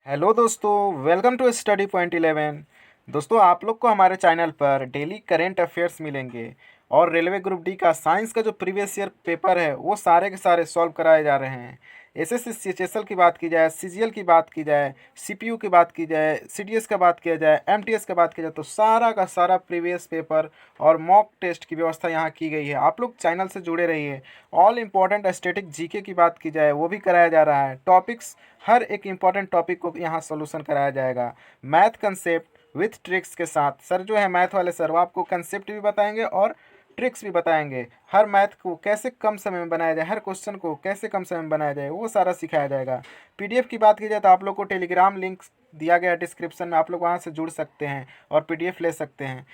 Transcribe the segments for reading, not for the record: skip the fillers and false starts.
Hello दोस्तों, welcome to study point 11। दोस्तों, आप लोग को हमारे चैनल पर डेली करेंट अफेयर्स मिलेंगे और रेलवे ग्रुप डी का साइंस का जो प्रीवियस ईयर पेपर है वो सारे के सारे सॉल्व कराए जा रहे हैं। एसएससी सीएचएसएल की बात की जाए, सीजीएल की बात की जाए, सीपीयू की बात की जाए, सीडीएस का बात किया जाए, एमटीएस का बात किया जाए, तो सारा का सारा प्रीवियस पेपर और मॉक टेस्ट की व्यवस्था यहाँ की गई है। आप लोग चैनल से जुड़े रहिए। ऑल इम्पॉर्टेंट स्टैटिक जीके की बात की जाए वो भी कराया जा रहा है। टॉपिक्स, हर एक इम्पॉर्टेंट टॉपिक को यहाँ सोल्यूशन कराया जाएगा। मैथ कंसेप्ट विथ ट्रिक्स के साथ सर जो है मैथ वाले सर वो आपको कंसेप्ट भी बताएंगे और ट्रिक्स भी बताएंगे। हर मैथ को कैसे कम समय में बनाया जाए, हर क्वेश्चन को कैसे कम समय में बनाया जाए, वो सारा सिखाया जाएगा। पीडीएफ की बात की जाए तो आप लोग को टेलीग्राम लिंक दिया गया डिस्क्रिप्शन में, आप लोग वहाँ से जुड़ सकते हैं और पीडीएफ ले सकते हैं।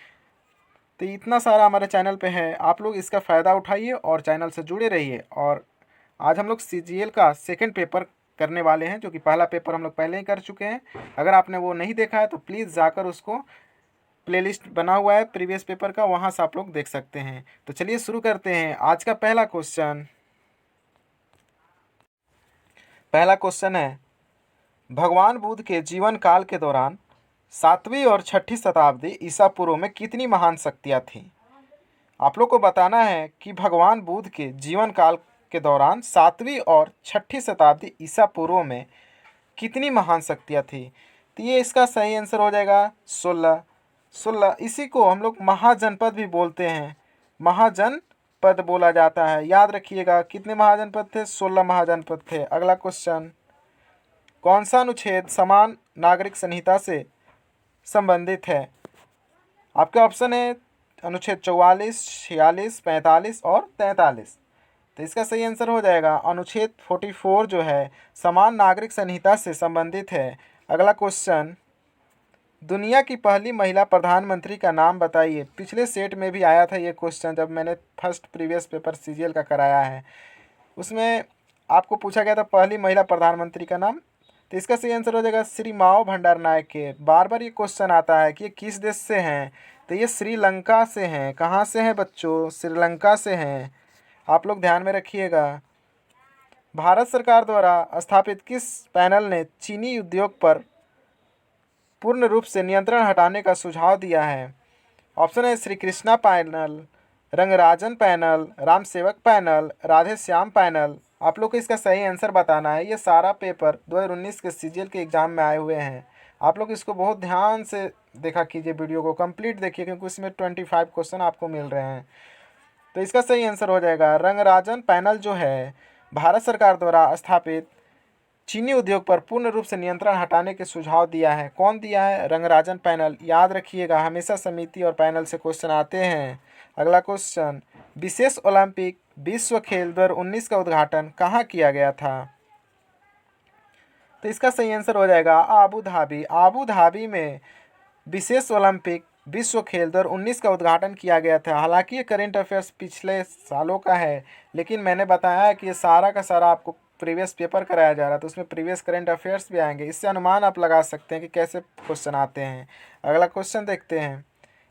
तो इतना सारा हमारे चैनल पे है, आप लोग इसका फ़ायदा उठाइए और चैनल से जुड़े रहिए। और आज हम लोग सीजीएल का सेकंड पेपर करने वाले हैं, जो कि पहला पेपर हम लोग पहले ही कर चुके हैं। अगर आपने वो नहीं देखा है तो प्लीज़ जाकर उसको, प्लेलिस्ट बना हुआ है प्रीवियस पेपर का, वहाँ से आप लोग देख सकते हैं। तो चलिए शुरू करते हैं। आज का पहला क्वेश्चन है, भगवान बुद्ध के जीवन काल के दौरान 7वीं और 6ठी शताब्दी ईसा पूर्व में कितनी महान शक्तियाँ थीं? आप लोग को बताना है कि भगवान बुद्ध के जीवन काल के दौरान 7वीं और 6ठी शताब्दी ईसा पूर्व में कितनी महान शक्तियाँ थी। तो ये इसका सही आंसर हो जाएगा 16। इसी को हम लोग महाजनपद भी बोलते हैं, महाजनपद बोला जाता है। याद रखिएगा कितने महाजनपद थे, 16 महाजनपद थे। अगला क्वेश्चन, कौन सा अनुच्छेद समान नागरिक संहिता से संबंधित है? आपके ऑप्शन है अनुच्छेद 44, 46, 45 और 43। तो इसका सही आंसर हो जाएगा अनुच्छेद 44 जो है समान नागरिक संहिता से संबंधित है। अगला क्वेश्चन, दुनिया की पहली महिला प्रधानमंत्री का नाम बताइए। पिछले सेट में भी आया था ये क्वेश्चन, जब मैंने फर्स्ट प्रीवियस पेपर सीजीएल का कराया है, उसमें आपको पूछा गया था पहली महिला प्रधानमंत्री का नाम। तो इसका सही आंसर हो जाएगा श्री माओ भंडार नायक के। बार बार ये क्वेश्चन आता है कि ये किस देश से हैं, तो ये श्रीलंका से हैं। कहाँ से हैं बच्चों? श्रीलंका से हैं। आप लोग ध्यान में रखिएगा। भारत सरकार द्वारा स्थापित किस पैनल ने चीनी उद्योग पर पूर्ण रूप से नियंत्रण हटाने का सुझाव दिया है? ऑप्शन है श्री कृष्णा पैनल, रंगराजन पैनल, राम सेवक पैनल, राधे श्याम पैनल। आप लोग को इसका सही आंसर बताना है। ये सारा पेपर 2019 के सीजीएल के एग्ज़ाम में आए हुए हैं। आप लोग इसको बहुत ध्यान से देखा कीजिए, वीडियो को कंप्लीट देखिए, क्योंकि इसमें 25 क्वेश्चन आपको मिल रहे हैं। तो इसका सही आंसर हो जाएगा रंगराजन पैनल जो है भारत सरकार द्वारा स्थापित चीनी उद्योग पर पूर्ण रूप से नियंत्रण हटाने के सुझाव दिया है। कौन दिया है? रंगराजन पैनल। याद रखिएगा, हमेशा समिति और पैनल से क्वेश्चन आते हैं। अगला क्वेश्चन, विशेष ओलंपिक विश्व खेल 2019 का उद्घाटन कहाँ किया गया था? तो इसका सही आंसर हो जाएगा आबू धाबी। आबू धाबी में विशेष ओलंपिक विश्व खेल 2019 का उद्घाटन किया गया था। हालांकि ये करेंट अफेयर्स पिछले सालों का है, लेकिन मैंने बताया है कि ये सारा का सारा आपको प्रीवियस पेपर कराया जा रहा है, तो उसमें प्रीवियस करेंट अफेयर्स भी आएंगे। इससे अनुमान आप लगा सकते हैं कि कैसे क्वेश्चन आते हैं। अगला क्वेश्चन देखते हैं,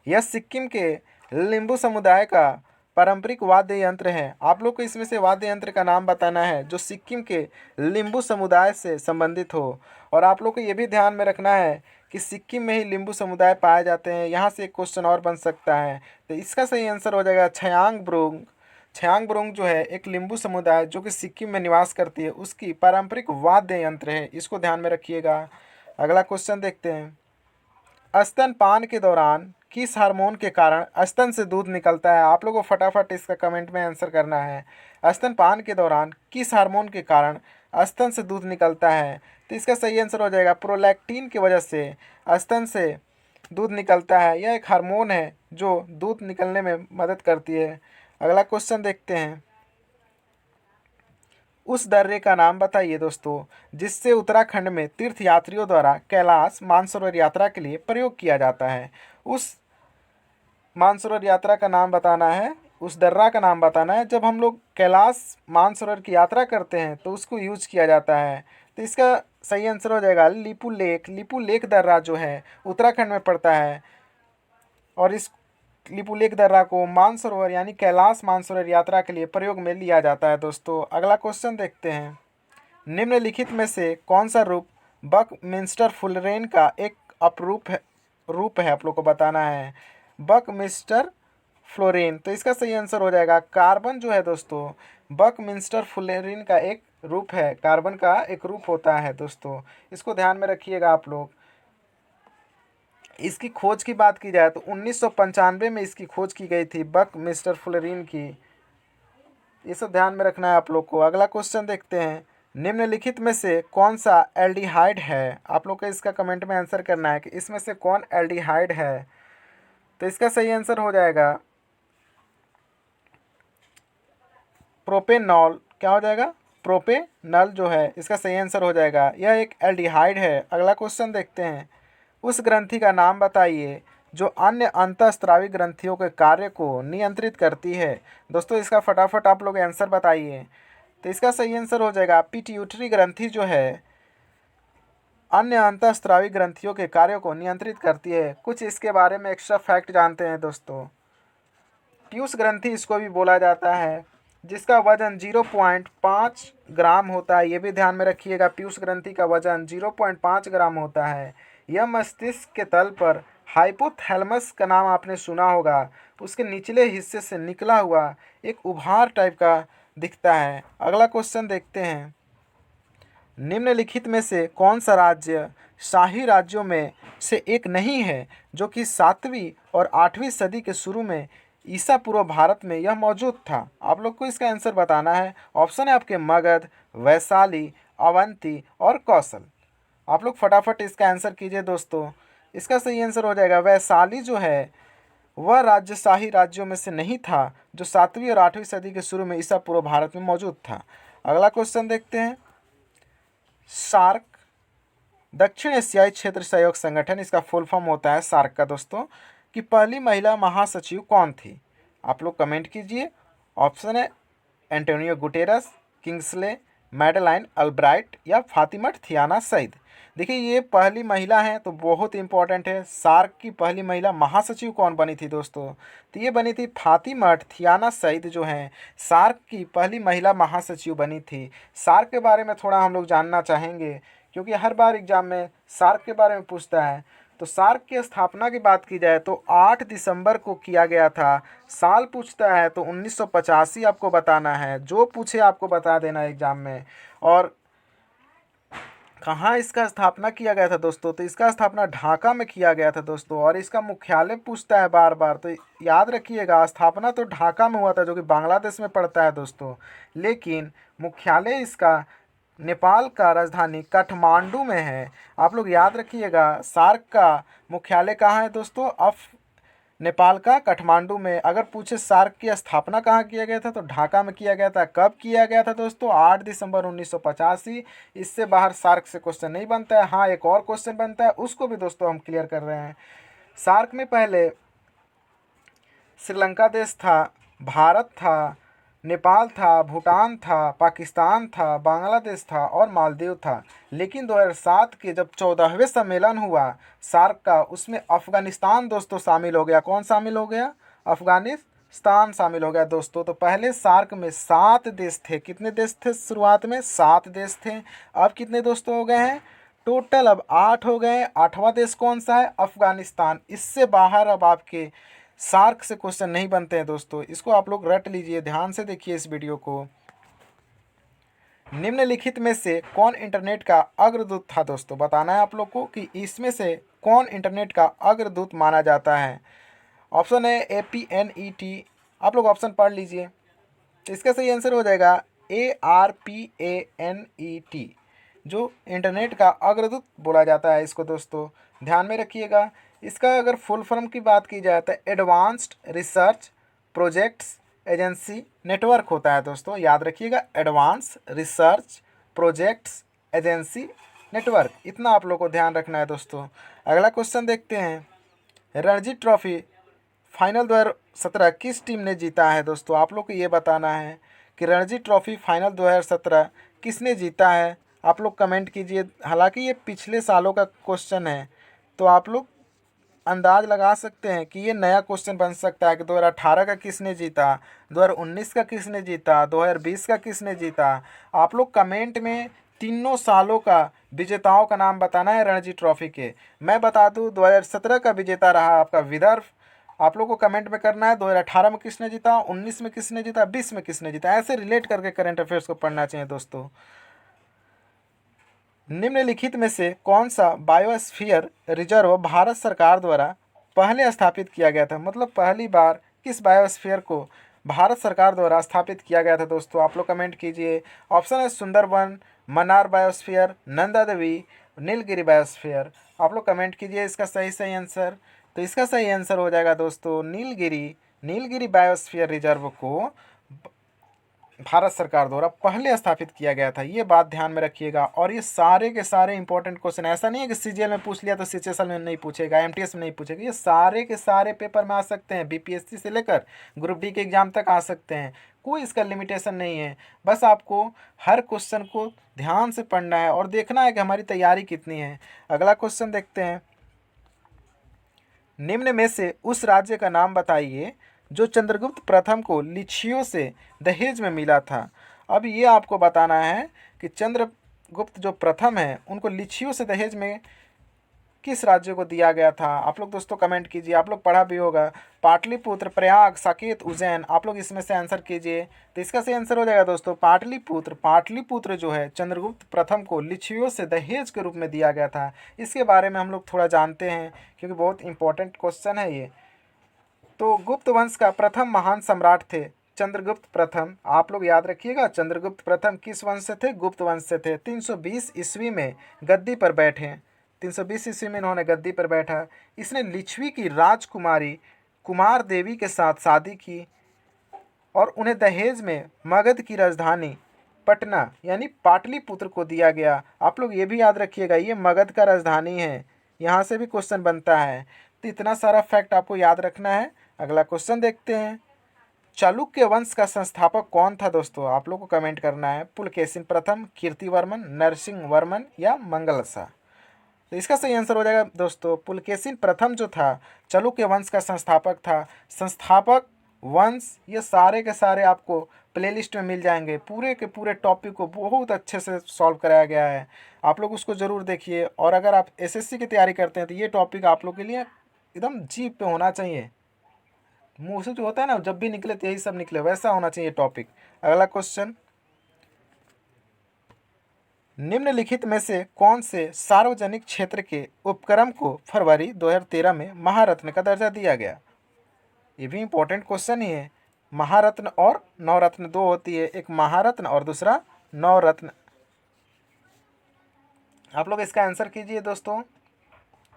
यह सिक्किम के लिम्बू समुदाय का पारंपरिक वाद्य यंत्र है। आप लोग को इसमें से वाद्य यंत्र का नाम बताना है जो सिक्किम के लिम्बू समुदाय से संबंधित हो। और आप लोग को ये भी ध्यान में रखना है कि सिक्किम में ही लिम्बू समुदाय पाए जाते हैं। यहाँ से एक क्वेश्चन और बन सकता है, तो इसका सही आंसर हो जाएगा छयांगब्रोंग। छयांगब्रोंग जो है एक लिम्बू समुदाय जो कि सिक्किम में निवास करती है, उसकी पारंपरिक वाद्य यंत्र है। इसको ध्यान में रखिएगा। अगला क्वेश्चन देखते हैं, स्तनपान के दौरान किस हार्मोन के कारण स्तन से दूध निकलता है? आप लोगों को फटाफट इसका कमेंट में आंसर करना है। स्तनपान के दौरान किस हार्मोन के कारण स्तन से दूध निकलता है? तो इसका सही आंसर हो जाएगा प्रोलैक्टिन की वजह से स्तन से दूध निकलता है। यह एक हार्मोन है जो दूध निकलने में मदद करती है। अगला क्वेश्चन देखते हैं, उस दर्रे का नाम बताइए दोस्तों जिससे उत्तराखंड में तीर्थयात्रियों द्वारा कैलाश मानसरोवर यात्रा के लिए प्रयोग किया जाता है। उस मानसरोवर यात्रा का नाम बताना है, उस दर्रा का नाम बताना है। जब हम लोग कैलाश मानसरोवर की यात्रा करते हैं तो उसको यूज किया जाता है। तो इसका सही आंसर हो जाएगा लिपू लेक। लिपू लेक दर्रा जो है उत्तराखंड में पड़ता है, और इस लिपू लेक दर्रा को मानसरोवर यानी कैलाश मानसरोवर यात्रा के लिए प्रयोग में लिया जाता है। दोस्तों अगला क्वेश्चन देखते हैं, निम्नलिखित में से कौन सा रूप बकमिंस्टर फुलरेन का एक रूप है, आप लोग को बताना है बकमिंस्टर फ्लोरीन। तो इसका सही आंसर हो जाएगा कार्बन जो है दोस्तों, बकमिंस्टर फ्लोरीन का एक रूप है, कार्बन का एक रूप होता है दोस्तों, इसको ध्यान में रखिएगा आप लोग। इसकी खोज की बात की जाए तो 1995 में इसकी खोज की गई थी बकमिंस्टर फ्लोरीन की, ये सब ध्यान में रखना है आप लोग को। अगला क्वेश्चन देखते हैं, निम्नलिखित में से कौन सा एल्डिहाइड है? आप लोग को इसका कमेंट में आंसर करना है कि इसमें से कौन एल्डिहाइड है। तो इसका सही आंसर हो जाएगा प्रोपेनॉल। क्या हो जाएगा? प्रोपेनॉल जो है इसका सही आंसर हो जाएगा, यह एक एल्डिहाइड है। अगला क्वेश्चन देखते हैं, उस ग्रंथि का नाम बताइए जो अन्य अंतःस्रावी ग्रंथियों के कार्य को नियंत्रित करती है। दोस्तों इसका फटाफट आप लोग आंसर बताइए। तो इसका सही आंसर हो जाएगा पिट्यूटरी ग्रंथि जो है अन्य अंतःस्रावी ग्रंथियों के कार्यों को नियंत्रित करती है। कुछ इसके बारे में एक्स्ट्रा फैक्ट जानते हैं दोस्तों। ट्यूस ग्रंथि इसको भी बोला जाता है, जिसका वजन 0.5 ग्राम होता है, ये भी ध्यान में रखिएगा। पीयूष ग्रंथि का वजन 0.5 ग्राम होता है। यह मस्तिष्क के तल पर हाइपोथैलेमस का नाम आपने सुना होगा, उसके निचले हिस्से से निकला हुआ एक उभार टाइप का दिखता है। अगला क्वेश्चन देखते हैं, निम्नलिखित में से कौन सा राज्य शाही राज्यों में से एक नहीं है जो कि 7वीं और 8वीं सदी के शुरू में ईसा पूर्व भारत में यह मौजूद था? आप लोग को इसका आंसर बताना है। ऑप्शन है आपके मगध, वैशाली, अवंती और कौशल। आप लोग फटाफट इसका आंसर कीजिए दोस्तों। इसका सही आंसर हो जाएगा वैशाली जो है वह राज्य शाही राज्यों में से नहीं था जो 7वीं और 8वीं सदी के शुरू में ईसा पूर्व भारत में मौजूद था। अगला क्वेश्चन देखते हैं, सार्क दक्षिण एशियाई क्षेत्र सहयोग संगठन, इसका फुल फॉर्म होता है सार्क का दोस्तों, कि पहली महिला महासचिव कौन थी? आप लोग कमेंट कीजिए। ऑप्शन है एंटोनियो गुटेरस, किंग्सले मैडेलाइन अल्ब्राइट या फातिमट थियाना सईद। देखिए ये पहली महिला है तो बहुत इंपॉर्टेंट है। सार्क की पहली महिला महासचिव कौन बनी थी दोस्तों? तो ये बनी थी फातिमट थियाना सईद जो हैं सार्क की पहली महिला महासचिव बनी थी। सार्क के बारे में थोड़ा हम लोग जानना चाहेंगे क्योंकि हर बार एग्जाम में सार्क के बारे में पूछता है। तो सार्क की स्थापना की बात की जाए तो 8 दिसंबर को किया गया था। साल पूछता है तो 1985 आपको बताना है, जो पूछे आपको बता देना एग्जाम में। और कहाँ इसका स्थापना किया गया था दोस्तों? तो इसका स्थापना ढाका में किया गया था दोस्तों। और इसका मुख्यालय पूछता है बार बार, तो याद रखिएगा स्थापना तो ढाका में हुआ था जो कि बांग्लादेश में पड़ता है दोस्तों, लेकिन मुख्यालय इसका नेपाल का राजधानी काठमांडू में है। आप लोग याद रखिएगा सार्क का मुख्यालय कहाँ है दोस्तों? नेपाल का काठमांडू में। अगर पूछे सार्क की स्थापना कहाँ किया गया था तो ढाका में किया गया था। कब किया गया था दोस्तों? 8 दिसंबर 1985। इससे बाहर सार्क से क्वेश्चन नहीं बनता है। हाँ एक और क्वेश्चन बनता है, उसको भी दोस्तों हम क्लियर कर रहे हैं। सार्क में पहले श्रीलंका देश था, भारत था, नेपाल था, भूटान था, पाकिस्तान था, बांग्लादेश था और मालदीव था। लेकिन 2007 के जब 14वें सम्मेलन हुआ सार्क का, उसमें अफ़गानिस्तान दोस्तों शामिल हो गया। कौन शामिल हो गया? अफ़गानिस्तान शामिल हो गया दोस्तों। तो पहले सार्क में 7 देश थे। कितने देश थे शुरुआत में? 7 देश थे। अब कितने दोस्तों हो गए हैं टोटल? अब 8 हो गए। 8वां देश कौन सा है? अफ़गानिस्तान। इससे बाहर अब आपके सार्क से क्वेश्चन नहीं बनते हैं दोस्तों। इसको आप लोग रट लीजिए, ध्यान से देखिए इस वीडियो को। निम्नलिखित में से कौन इंटरनेट का अग्रदूत था दोस्तों? बताना है आप लोग को कि इसमें से कौन इंटरनेट का अग्रदूत माना जाता है। ऑप्शन है APNET। आप लोग ऑप्शन पढ़ लीजिए। इसका सही आंसर हो जाएगा ARPANET, जो इंटरनेट का अग्रदूत बोला जाता है इसको दोस्तों। ध्यान में रखिएगा। इसका अगर फुल फॉर्म की बात की जाए तो advanced research projects agency network होता है दोस्तों। याद रखिएगा, advance research projects agency network. इतना आप लोग को ध्यान रखना है दोस्तों। अगला क्वेश्चन देखते हैं, रणजी ट्रॉफी फाइनल 2017 किस टीम ने जीता है दोस्तों? आप लोग को ये बताना है कि रणजी ट्रॉफी फाइनल 2017 किसने जीता है। आप लोग कमेंट कीजिए। हालांकि ये पिछले सालों का क्वेश्चन है तो आप लोग अंदाज लगा सकते हैं कि ये नया क्वेश्चन बन सकता है कि 2018 का किसने जीता, 2019 का किसने जीता, 2020 का किसने जीता। आप लोग कमेंट में तीनों सालों का विजेताओं का नाम बताना है रणजी ट्रॉफी के। मैं बता दूं 2017 का विजेता रहा आपका विदर्भ। आप लोग को कमेंट में करना है 2018 में किसने जीता, 19 में किसने जीता, 20 में किसने जीता। ऐसे रिलेट करके करंट अफेयर्स को पढ़ना चाहिए दोस्तों। निम्नलिखित में से कौन सा बायोस्फीयर रिजर्व भारत सरकार द्वारा पहले स्थापित किया गया था, मतलब पहली बार किस बायोस्फीयर को भारत सरकार द्वारा स्थापित किया गया था दोस्तों। आप लोग कमेंट कीजिए। ऑप्शन है सुंदरवन, मन्नार बायोस्फीयर, नंदा देवी, नीलगिरी बायोस्फीयर। आप लोग कमेंट कीजिए इसका सही आंसर। तो इसका सही आंसर हो जाएगा दोस्तों नीलगिरी बायोस्फीयर रिजर्व को भारत सरकार द्वारा पहले स्थापित किया गया था। ये बात ध्यान में रखिएगा। और ये सारे के सारे इंपॉर्टेंट क्वेश्चन, ऐसा नहीं है कि सीजीएल में पूछ लिया तो सीएचएसएल में नहीं पूछेगा, एमटीएस में नहीं पूछेगा। ये सारे के सारे पेपर में आ सकते हैं, बीपीएससी से लेकर ग्रुप डी के एग्जाम तक आ सकते हैं। कोई इसका लिमिटेशन नहीं है। बस आपको हर क्वेश्चन को ध्यान से पढ़ना है और देखना है कि हमारी तैयारी कितनी है। अगला क्वेश्चन देखते हैं। निम्न में से उस राज्य का नाम बताइए जो चंद्रगुप्त प्रथम को लिच्छियों से दहेज में मिला था। अब ये आपको बताना है कि चंद्रगुप्त जो प्रथम है उनको लिच्छियों से दहेज में किस राज्य को दिया गया था। आप लोग दोस्तों कमेंट कीजिए। आप लोग पढ़ा भी होगा, पाटलिपुत्र, प्रयाग, साकेत, उज्जैन। आप लोग इसमें से आंसर कीजिए। तो इसका सही आंसर हो जाएगा दोस्तों पाटलिपुत्र जो है चंद्रगुप्त प्रथम को लिच्छियों से दहेज के रूप में दिया गया था। इसके बारे में हम लोग थोड़ा जानते हैं क्योंकि बहुत इंपॉर्टेंट क्वेश्चन है ये। तो गुप्त वंश का प्रथम महान सम्राट थे चंद्रगुप्त प्रथम। आप लोग याद रखिएगा चंद्रगुप्त प्रथम किस वंश से थे, गुप्त वंश से थे। 320 ईस्वी में गद्दी पर बैठे, 320 ईस्वी में इन्होंने गद्दी पर बैठा। इसने लिच्छवी की राजकुमारी कुमार देवी के साथ शादी की और उन्हें दहेज में मगध की राजधानी पटना यानी पाटलिपुत्र को दिया गया। आप लोग ये भी याद रखिएगा ये मगध का राजधानी है, यहाँ से भी क्वेश्चन बनता है। तो इतना सारा फैक्ट आपको याद रखना है। अगला क्वेश्चन देखते हैं। चालुक्य वंश का संस्थापक कौन था दोस्तों। आप लोग को कमेंट करना है पुलकेशिन प्रथम, कीर्तिवर्मन, नरसिंह वर्मन या मंगलसा। तो इसका सही आंसर हो जाएगा दोस्तों पुलकेशिन प्रथम जो था चालुक्य वंश का संस्थापक था। संस्थापक वंश ये सारे के सारे आपको प्लेलिस्ट में मिल जाएंगे। पूरे के पूरे टॉपिक को बहुत अच्छे से सॉल्व कराया गया है। आप लोग उसको ज़रूर देखिए। और अगर आप एसएससी की तैयारी करते हैं तो ये टॉपिक आप लोग के लिए एकदम जीप पे होना चाहिए। मुंह से जो होता है ना जब भी निकले तो यही सब निकले, वैसा होना चाहिए टॉपिक। अगला क्वेश्चन। निम्नलिखित में से कौन से सार्वजनिक क्षेत्र के उपक्रम को फरवरी 2013 में महारत्न का दर्जा दिया गया। ये भी इंपॉर्टेंट क्वेश्चन ही है। महारत्न और नवरत्न दो होती है, एक महारत्न और दूसरा नवरत्न। आप लोग इसका आंसर कीजिए दोस्तों।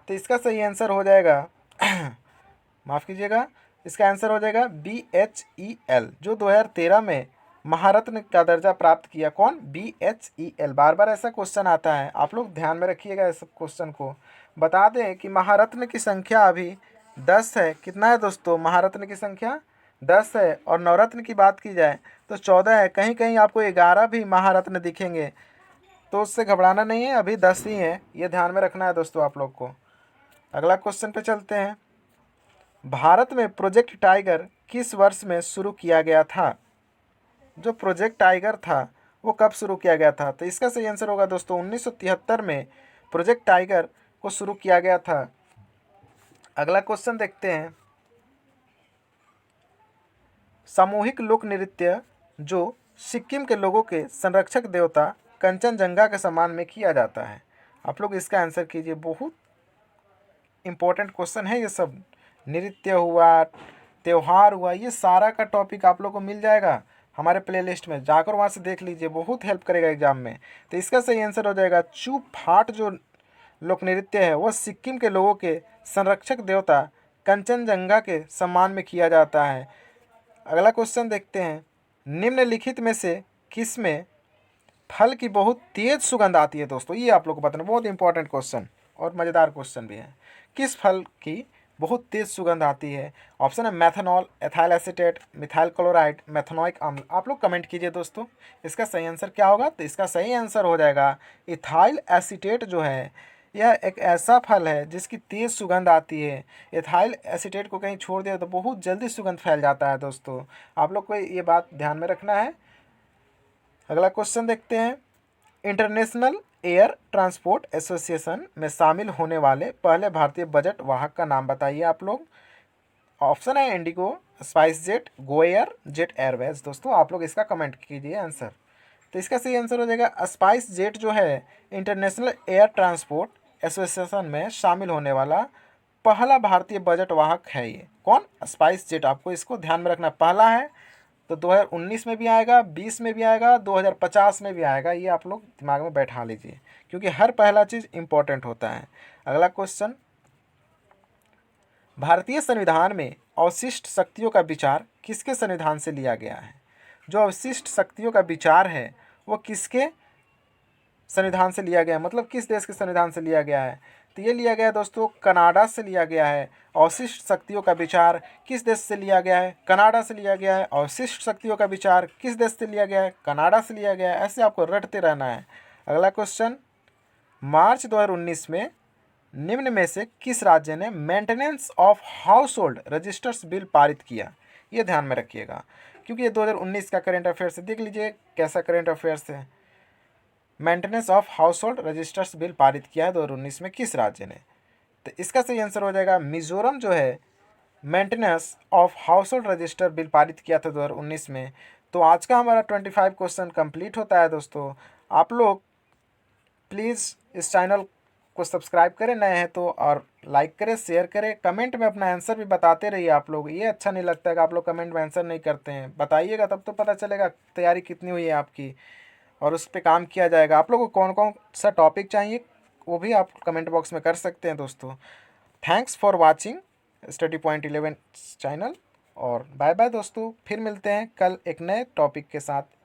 तो इसका सही आंसर हो जाएगा माफ़ कीजिएगा, इसका आंसर हो जाएगा BHEL जो 2013 में महारत्न का दर्जा प्राप्त किया। कौन, BHEL। बार बार ऐसा क्वेश्चन आता है, आप लोग ध्यान में रखिएगा इस क्वेश्चन को। बता दें कि महारत्न की संख्या अभी 10 है। कितना है दोस्तों, महारत्न की संख्या 10 है। और नवरत्न की बात की जाए तो 14 है। कहीं कहीं आपको 11 भी महारत्न दिखेंगे, तो उससे घबराना नहीं है, अभी 10 ही है। ये ध्यान में रखना है दोस्तों आप लोग को। अगला क्वेश्चन पे चलते हैं। भारत में प्रोजेक्ट टाइगर किस वर्ष में शुरू किया गया था। जो प्रोजेक्ट टाइगर था वो कब शुरू किया गया था। तो इसका सही आंसर होगा दोस्तों 1973 में प्रोजेक्ट टाइगर को शुरू किया गया था। अगला क्वेश्चन देखते हैं। सामूहिक लोक नृत्य जो सिक्किम के लोगों के संरक्षक देवता कंचनजंगा के सम्मान में किया जाता है। आप लोग इसका आंसर कीजिए। बहुत इंपॉर्टेंट क्वेश्चन है ये सब। नृत्य हुआ, त्यौहार हुआ, ये सारा का टॉपिक आप लोग को मिल जाएगा हमारे प्लेलिस्ट में, जाकर वहाँ से देख लीजिए, बहुत हेल्प करेगा एग्जाम में। तो इसका सही आंसर हो जाएगा चू फाट जो लोक नृत्य है वह सिक्किम के लोगों के संरक्षक देवता कंचनजंगा के सम्मान में किया जाता है। अगला क्वेश्चन देखते हैं। निम्नलिखित में से किस में फल की बहुत तेज सुगंध आती है दोस्तों। ये आप लोग को बताना, बहुत इंपॉर्टेंट क्वेश्चन और मज़ेदार क्वेश्चन भी है। किस फल की बहुत तेज़ सुगंध आती है। ऑप्शन है methanol, ethyl acetate, methyl chloride, methanoic अम्ल। आप लोग कमेंट कीजिए दोस्तों इसका सही आंसर क्या होगा। तो इसका सही आंसर हो जाएगा इथाइल एसीटेट जो है यह एक ऐसा फल है जिसकी तेज़ सुगंध आती है। इथाइल एसीटेट को कहीं छोड़ दिया तो बहुत जल्दी सुगंध फैल जाता है दोस्तों। आप लोग को ये बात ध्यान में रखना है। अगला क्वेश्चन देखते हैं। इंटरनेशनल एयर ट्रांसपोर्ट एसोसिएशन में शामिल होने वाले पहले भारतीय बजट वाहक का नाम बताइए आप लोग। ऑप्शन है Indigo, spice jet, Go Air, jet Airways. दोस्तों आप लोग इसका कमेंट कीजिए आंसर। तो इसका सही आंसर हो जाएगा स्पाइस जेट जो है इंटरनेशनल एयर ट्रांसपोर्ट एसोसिएशन में शामिल होने वाला पहला भारतीय बजट वाहक है ये। कौन? Spice jet. आपको इसको ध्यान में रखना, पहला है तो 2019 में भी आएगा, 20 में भी आएगा, 2050 में भी आएगा। ये आप लोग दिमाग में बैठा लीजिए क्योंकि हर पहला चीज़ इंपॉर्टेंट होता है। अगला क्वेश्चन, भारतीय संविधान में अवशिष्ट शक्तियों का विचार किसके संविधान से लिया गया है? जो अवशिष्ट शक्तियों का विचार है वो किसके संविधान से लिया गया है, मतलब किस देश के संविधान से लिया गया है? तो ये लिया गया है दोस्तों कनाडा से लिया गया है। अवशिष्ट शक्तियों का विचार किस देश से लिया गया है? कनाडा से लिया गया है। अवशिष्ट शक्तियों का विचार किस देश से लिया गया है? कनाडा से लिया गया है। ऐसे आपको रटते रहना है। अगला क्वेश्चन, मार्च 2019 में निम्न में से किस राज्य ने maintenance of household registers bill पारित किया? ये ध्यान में रखिएगा क्योंकि ये 2019 का करेंट अफेयर्स है। देख लीजिए कैसा करेंट अफेयर्स है। Maintenance of household registers bill पारित किया है 2019 में किस राज्य ने? तो इसका सही आंसर हो जाएगा मिजोरम जो है maintenance of house hold register bill पारित किया था 2019 में। तो आज का हमारा 25 क्वेश्चन कंप्लीट होता है। दोस्तों आप लोग प्लीज़ इस चैनल को सब्सक्राइब करें नए हैं तो, और लाइक करें, शेयर करें, कमेंट में अपना आंसर भी बताते रहिए। आप लोग ये अच्छा नहीं लगता है कि आप लोग कमेंट में आंसर नहीं करते हैं। बताइएगा तब तो पता चलेगा तैयारी कितनी हुई है आपकी और उस पर काम किया जाएगा। आप लोगों को कौन कौन सा टॉपिक चाहिए वो भी आप कमेंट बॉक्स में कर सकते हैं। दोस्तों thanks for watching study point 11 channel और बाय बाय दोस्तों। फिर मिलते हैं कल एक नए टॉपिक के साथ।